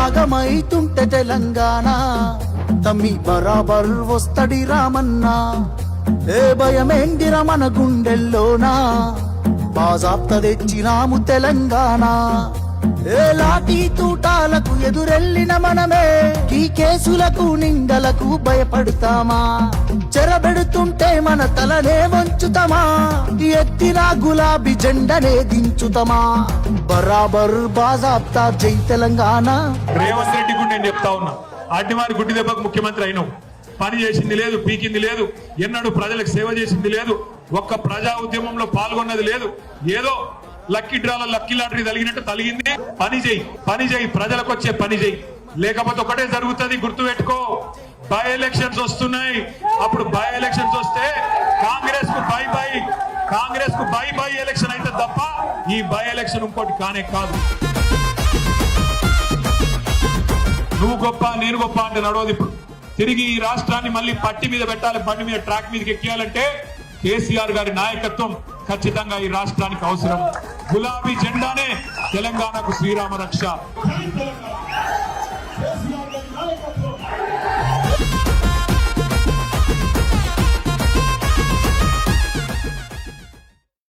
ఆగమైతుంటే తెలంగాణ తమ్మి బరాబర్ వస్తడి రామన్నా ఏ భయమేందిర మన గుండెల్లోనా బాజాప్త తెచ్చినాము తెలంగాణ ఏ లాఠీ తూటాలకు ఎదురెళ్ళిన మనమే ఈ కేసులకు నిందలకు భయపడతామా చెరబెడుతుంటే మన తలనే వంచుతామా ఎత్తిన గులాబీ జెండనే దించుతామా బరాబర్ బాజాప్తా జై తెలంగాణ. రేవంత్ రెడ్డి కూడా నేను చెప్తా ఉన్నా, అడ్డివారి గుడ్డి దెబ్బకు ముఖ్యమంత్రి అయినావు, పని చేసింది లేదు, పీకింది లేదు, ఎన్నడూ ప్రజలకు సేవ చేసింది లేదు, ఒక్క ప్రజా ఉద్యమంలో పాల్గొన్నది లేదు, ఏదో లక్కీ డ్రాల లక్కీ లాటరీ తగినట్టు తలిగింది. పని చేయి ప్రజలకు వచ్చే పని చేయి, లేకపోతే ఒకటే జరుగుతుంది గుర్తు పెట్టుకో. బై ఎలక్షన్స్ వస్తున్నాయి, అప్పుడు బై ఎలక్షన్స్ వస్తే కాంగ్రెస్ కు బై ఎలక్షన్ అయితే తప్ప ఈ బై ఎలక్షన్ ఇంకోటి కానే కాదు. నువ్వు గొప్ప నేను గొప్ప అంటే నడవదు. ఇప్పుడు తిరిగి ఈ రాష్ట్రాన్ని మళ్ళీ పట్టి మీద పెట్టాలి, బండి మీద ట్రాక్ మీదకి ఎక్కియాలంటే కేసీఆర్ గారి నాయకత్వం ఖచ్చితంగా ఈ రాష్ట్రానికి అవసరం. గులాబీ జెండానే తెలంగాణకు శ్రీరామ రక్ష.